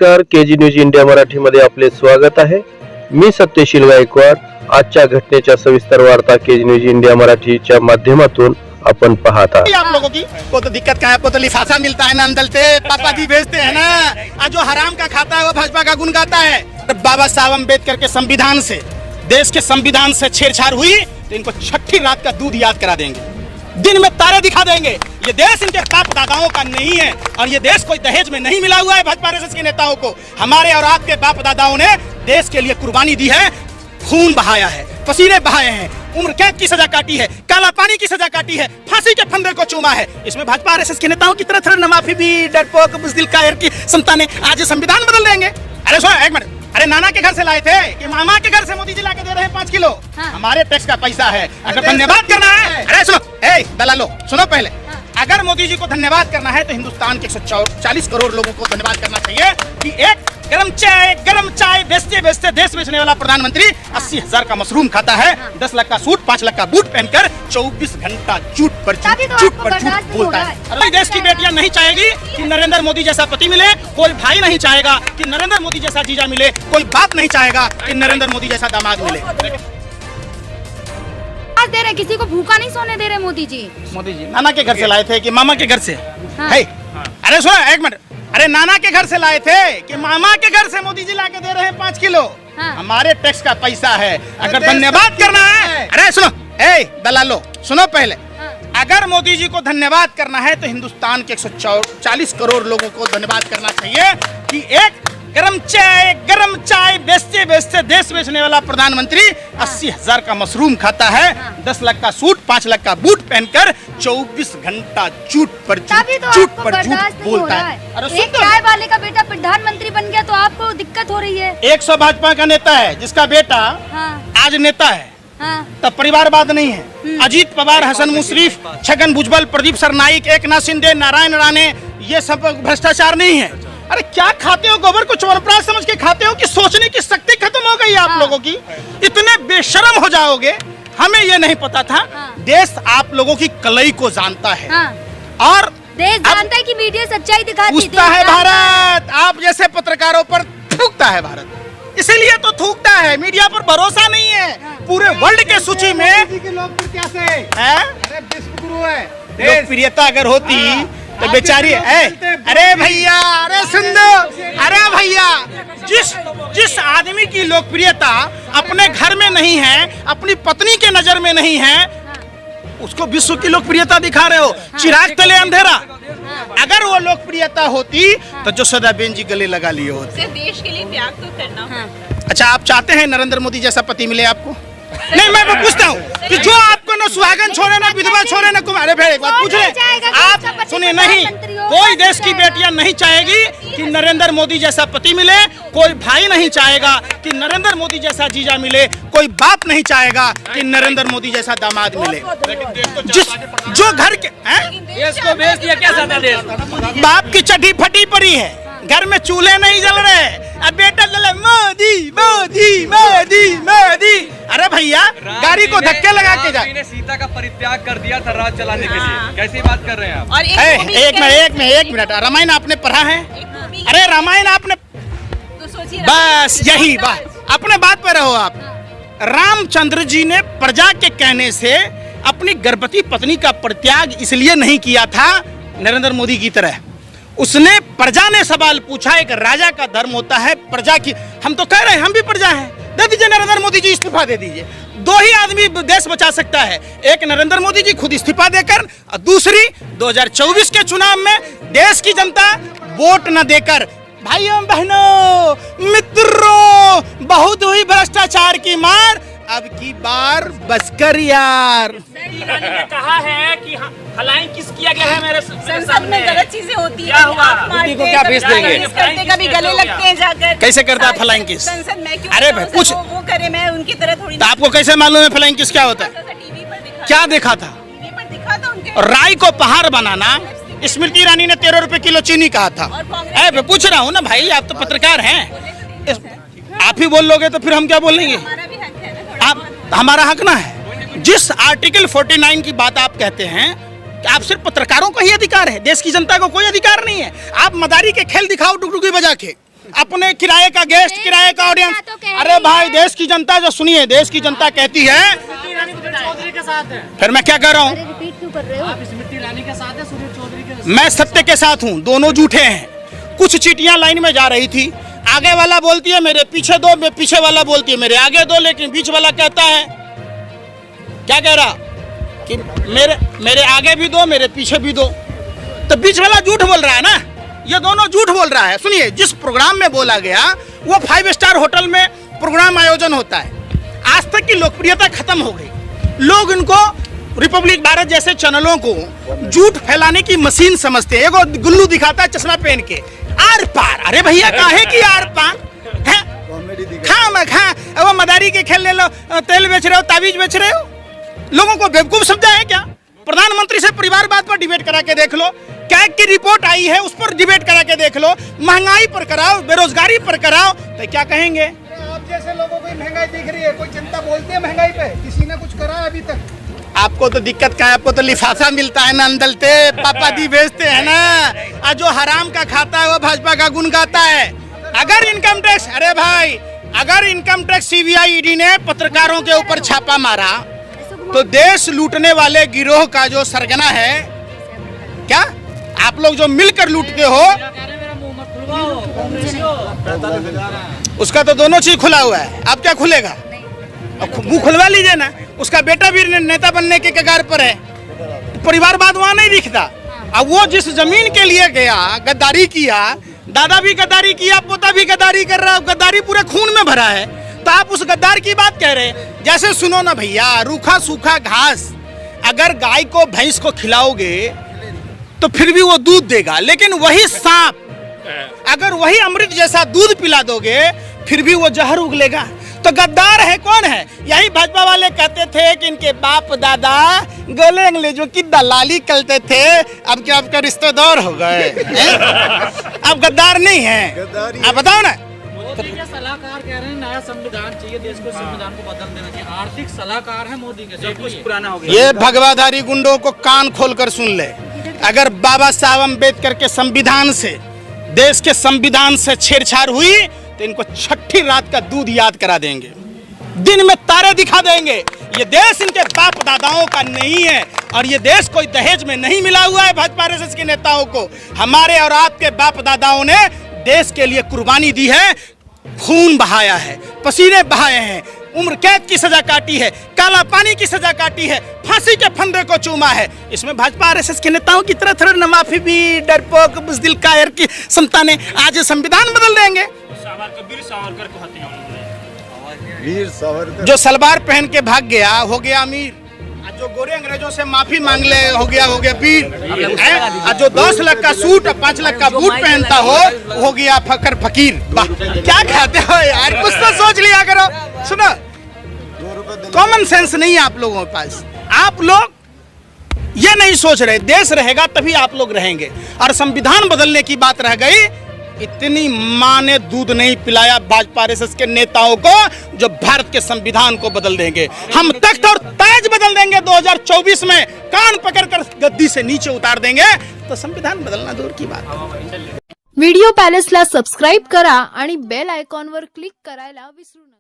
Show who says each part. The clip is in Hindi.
Speaker 1: नमस्कार, केजी न्यूज इंडिया मराठीमध्ये आपले स्वागत आहे। मी सत्यशील गायकवाड। आजच्या घटनेच्या सविस्तर वार्ता केजी न्यूज इंडिया मराठीच्या माध्यमातून आपण पाहत आहात।
Speaker 2: आप लोगों की वो तो दिक्कत क्या है, वो तो लिफाफा मिलता है ना, अंदर से पापा जी भेजते हैं ना। आज जो हराम का खाता है वो भाजपा का गुण गाता है। बाबा साहब अम्बेडकर के संविधान से, देश के संविधान से छेड़छाड़ हुई तो इनको छठी रात का दूध याद करा देंगे, दिन में तारे दिखा देंगे। ये देश इनके बाप दादाओं का नहीं है और ये देश कोई दहेज में नहीं मिला हुआ है। भाजपा आरएसएस के नेताओं को हमारे और आपके बाप दादाओं ने देश के लिए कुर्बानी दी है, खून बहाया है, पसीने बहाए हैं, उम्र कैद की सजा काटी है, काला पानी की सजा काटी है, फांसी के फंदे को चूमा है। इसमें भाजपा आरएसएस के नेताओं की तरह थोड़ा माफी भी डरपोक बुज़दिल कायर की संतानें आज संविधान बदल देंगे। अरे सुनो एक मिनट, अरे नाना के घर से लाए थे कि मामा के घर से मोदी जी लाके दे रहे हैं 5 किलो। हाँ। हमारे टैक्स का पैसा है, अगर धन्यवाद करना है। अरे सुनो, दलालो सुनो पहले। हाँ। अगर मोदी जी को धन्यवाद करना है तो हिंदुस्तान के 140 करोड़ लोगों को धन्यवाद करना चाहिए कि एक गरम चाय बेचते बेचते देश बेचने वाला प्रधानमंत्री 80,000 का मशरूम खाता है, 10 लाख का सूट 5 लाख का बूट पहनकर 24 घंटा झूठ पर झूठ बोलता है। देश की बेटियां नहीं चाहेगी कि नरेंद्र मोदी जैसा पति मिले, कोई भाई नहीं चाहेगा कि नरेंद्र मोदी जैसा जीजा मिले, कोई बाप नहीं चाहेगा कि नरेंद्र मोदी जैसा दामाद मिले।
Speaker 3: दे रहे, किसी को भूखा नहीं सोने दे रहे मोदी जी।
Speaker 2: मोदी जी नाना के घर से लाए थे कि मामा के घर से?
Speaker 3: हाँ।
Speaker 2: अरे सुनो एक मिनट, अरे नाना के घर से लाए थे कि मामा के घर से मोदी जी लाके दे रहे हैं 5 किलो। हाँ। हमारे टैक्स का पैसा है, अगर धन्यवाद करना है। अरे सुनो दलालो सुनो पहले। हाँ। अगर मोदी जी को धन्यवाद करना है तो हिंदुस्तान के 140 करोड़ लोगों को धन्यवाद करना चाहिए कि एक गरम चाय बेचते बेचते देश बेचने वाला प्रधानमंत्री 80,000 का मशरूम खाता है, 10 लाख का सूट 5 लाख का बूट पहनकर 24 घंटा झूठ पर झूठ बोलता है।
Speaker 3: एक चाय वाले का बेटा प्रधानमंत्री बन गया तो आपको दिक्कत हो रही है।
Speaker 2: 100 भाजपा का नेता है जिसका बेटा आज नेता है। हाँ। तब परिवारवाद नहीं है। अजीत पवार, हसन मुशरीफ, छगन भुजबल, प्रदीप सरनाइक, एकनाथ शिंदे, नारायण राणे, ये सब भ्रष्टाचार नहीं है। अरे क्या खाते हो, गोबर को चोरप्राश समझ के खाते हो कि सोचने की शक्ति खत्म हो गई आप लोगों की? इतने बेशरम हो जाओगे, हमें ये नहीं पता था। देश आप लोगों की कलई को जानता है और
Speaker 3: देश जानता है कि मीडिया सच्चाई दिखाती
Speaker 2: है। भारत आप जैसे पत्रकारों पर थूकता है, भारत इसीलिए तो थूकता है। मीडिया पर भरोसा नहीं है। पूरे वर्ल्ड के सूची में लोकप्रियता अगर होती तो बेचारी अरे भैया, अरे सुंदर, अरे भैया, जिस आदमी की लोकप्रियता अपने घर में नहीं है, अपनी पत्नी के नजर में नहीं है, उसको विश्व की लोकप्रियता दिखा रहे हो। चिराग तले अंधेरा। अगर वो लोकप्रियता होती तो जो सदाबेन जी गले लगा लिए होते।
Speaker 4: देश के लिए त्याग तो करना।
Speaker 2: अच्छा, आप चाहते हैं नरेंद्र मोदी जैसा पति मिले आपको? नहीं, मैं पूछता हूँ कि जो आपको न सुहागन छोड़े, न विधवा छोड़े, न कुमार। अरे एक बात पूछ रहे आप, सुनिए, नहीं कोई देश की बेटियां नहीं चाहेगी कि नरेंद्र मोदी जैसा पति मिले, कोई भाई नहीं चाहेगा कि नरेंद्र मोदी जैसा जीजा मिले, कोई बाप नहीं चाहेगा कि नरेंद्र मोदी जैसा दामाद मिले। जो घर के
Speaker 5: देश को बेच दिया, क्या ज्यादा देश?
Speaker 2: बाप की चड्डी फटी पड़ी है, घर में चूल्हे नहीं जल रहे, अब बेटा जले मोदी मोदी मोदी मोदी। अरे भैया, गाड़ी को धक्के लगा के जाए।
Speaker 5: सीता का परित्याग कर दिया था राज चलाने के लिए, कैसी बात कर रहे हैं आप?
Speaker 2: एक मिनट, रामायण आपने पढ़ा है? अरे रामायण आपने, बस यही बात, अपने बात पे रहो आप। रामचंद्र जी ने प्रजा के कहने से अपनी गर्भवती पत्नी का परित्याग इसलिए नहीं किया था नरेंद्र मोदी की तरह। उसने, प्रजा ने सवाल पूछा, एक राजा का धर्म होता है प्रजा की। हम तो कह रहे हैं हम भी प्रजा हैं, दे दीजिए नरेंद्र मोदी जी, इस्तीफा दे दीजिए। 2 ही आदमी देश बचा सकता है, एक नरेंद्र मोदी जी खुद इस्तीफा देकर, और दूसरी 2024 के चुनाव में देश की जनता वोट न देकर। भाइयों बहनों मित्रों, बहुत हुई भ्रष्टाचार की मार, अब की बार बचकर यार।
Speaker 5: ने कहा है कि फ्लाइंग किस किया गया है मेरे
Speaker 4: संसद में गलत चीजें होती है।
Speaker 5: क्या हुआ? को क्या भेज देंगे?
Speaker 4: कभी गले लगते हैं जाकर।
Speaker 2: कैसे करता है फ्लाइंग किस?
Speaker 4: संसद में क्यों?
Speaker 2: अरे भाई पूछ,
Speaker 4: वो करे, मैं उनकी तरह थोड़ी।
Speaker 2: तो आपको कैसे मालूम है फ्लाइंग किस क्या होता है?
Speaker 4: टीवी पर दिखा।
Speaker 2: क्या देखा था?
Speaker 4: टीवी पर दिखा था उनके।
Speaker 2: राई को पहाड़ बनाना स्मृति ईरानी ने 13 रुपए किलो चीनी कहा था। मैं पूछ रहा हूँ ना भाई, आप तो पत्रकार हैं, आप ही बोल लोगे तो फिर हम क्या बोलेंगे? आप, हमारा हक ना है। जिस आर्टिकल 49 की बात आप कहते हैं, आप सिर्फ पत्रकारों का ही अधिकार है, देश की जनता को कोई अधिकार नहीं है। आप मदारी के खेल दिखाओ डुगडुगी बजा के, अपने किराए का गेस्ट, किराए का ऑडियंस।
Speaker 3: तो कह
Speaker 2: अरे
Speaker 3: रही
Speaker 2: भाई,
Speaker 3: है।
Speaker 2: देश की जनता जो सुनिए, देश की जनता कहती है,
Speaker 5: चौधरी के साथ है।
Speaker 2: फिर मैं क्या कह रहा हूँ,
Speaker 3: अरे रिपीट क्यों कर रहे हो?
Speaker 5: स्मृति ईरानी के साथ है, सुनील चौधरी के साथ।
Speaker 2: मैं सत्य के साथ हूँ, दोनों झूठे हैं। कुछ चीटियां लाइन में जा रही थी, आगे वाला बोलती है मेरे पीछे दो, मैं पीछे वाला बोलती है मेरे आगे दो, लेकिन बीच वाला कहता है, क्या कह रहा कि मेरे आगे भी दो, मेरे पीछे भी दो। तो बीच वाला झूठ बोल रहा है ना, ये दोनों झूठ बोल रहा है। सुनिए, जिस प्रोग्राम में बोला गया वो 5 स्टार होटल में प्रोग्राम आयोजन होता है। आज तक की लोकप्रियता खत्म हो गई। लोग इनको रिपब्लिक भारत जैसे चैनलों को झूठ फैलाने की मशीन समझते हैं। एगो गुल्लू दिखाता है चश्मा पहन के, आर पार। अरे भैया, काहे की आर पार है? खा वो मदारी के खेल ले लो, तेल बेच रहे हो, ताबीज बेच रहे हो, लोगों को बेवकूफ समझा है क्या? प्रधानमंत्री से परिवारवाद पर डिबेट करा के देख लो, कैग की रिपोर्ट आई है उस पर डिबेट करा के देख लो, महंगाई पर कराओ, बेरोजगारी पर कराओ, तो क्या कहेंगे?
Speaker 6: आप जैसे लोगों को महंगाई दिख रही है, कोई चिंता बोलती है महंगाई पे? किसी ने कुछ करा है अभी तक?
Speaker 2: आपको तो दिक्कत क्या है? आपको तो लिफाफा मिलता है ना, अंदलते पापा दी बेचते हैं ना। और जो हराम का खाता है वो भाजपा का गुण गाता है। अगर इनकम टैक्स, अरे भाई, अगर इनकम टैक्स सीबीआई ईडी ने पत्रकारों के ऊपर छापा मारा तो देश लूटने वाले गिरोह का जो सरगना है, क्या आप लोग जो मिलकर लूटते हो, उसका तो दोनों चीज खुला हुआ है। अब क्या खुलेगा? अब मुंह खुलवा लीजिए ना। उसका बेटा भी नेता बनने के कगार पर है, परिवारवाद वहां नहीं दिखता। अब वो जिस जमीन के लिए गया, गद्दारी किया, दादा भी गद्दारी किया, पोता भी गद्दारी कर रहा है, गद्दारी पूरे खून में भरा है, तो आप उस गद्दार की बात कह रहे हैं। जैसे सुनो ना भैया, रूखा सूखा घास अगर गाय को भैंस को खिलाओगे तो फिर भी वो दूध देगा, लेकिन वही सांप अगर वही अमृत जैसा दूध पिला दोगे फिर भी वो जहर उगलेगा। तो गद्दार है कौन है? यही भाजपा वाले कहते थे कि इनके बाप दादा गले अंग्रेजों की दलाली करते थे, अब क्या आपका रिश्तेदार हो गए? अब गद्दार नहीं है। आप बताओ ना।
Speaker 5: मोदी के सलाहकार कह रहे हैं नया संविधान चाहिए, देश को संविधान को बदल देना चाहिए। आर्थिक सलाहकार है मोदी के, सब कुछ पुराना हो गया।
Speaker 2: ये भगवाधारी गुंडों को कान खोलकर सुन ले। अगर बाबा साहब अम्बेडकर के संविधान से, देश के संविधान से छेड़छाड़ हुई तो इनको छठी रात का दूध याद करा देंगे, दिन में तारे दिखा देंगे। ये देश इनके बाप दादाओं का नहीं है और ये देश कोई दहेज में नहीं मिला हुआ है भाजपा आरएसएस के नेताओं को। हमारे और आपके बाप दादाओं ने देश के लिए कुर्बानी दी है, खून बहाया है, पसीने बहाए हैं, उम्र कैद की सजा काटी है, काला पानी की सजा काटी है, फांसी के फंदे को चूमा है। इसमें भाजपा आरएसएस के नेताओं की तरह थोड़ा नमाफी भी, डरपोक बुज़दिल कायर की संतानें आज संविधान बदल देंगे।
Speaker 5: वीर सावरकर को हत्या उन्होंने।
Speaker 6: वीर सावरकर
Speaker 2: जो सलवार पहन के भाग गया हो गया अमीर, और जो गोरे अंग्रेजों से माफी मांग ले हो गया पीर, और जो 10 लाख का सूट और 5 लाख का बूट पहनता हो गया फकर फकीर। वाह, क्या कहते हो यार, कुछ तो सोच लिया करो। सुनो, कॉमन सेंस नहीं है आप लोगों के पास। आप लोग ये नहीं सोच रहे देश रहेगा तभी आप लोग रहेंगे। और संविधान बदलने की बात रह गई, इतनी माँ ने दूध नहीं पिलाया भाजपा आरएसएस के नेताओं को जो भारत के संविधान को बदल देंगे। हम तख्त और ताज बदल देंगे 2024 में, कान पकड़कर गद्दी से नीचे उतार देंगे। तो संविधान बदलना दूर की बात।
Speaker 7: व्हिडिओ पॅलेसला सबस्क्राईब करा आणि बेल आयकॉनवर क्लिक करायला विसरू नका।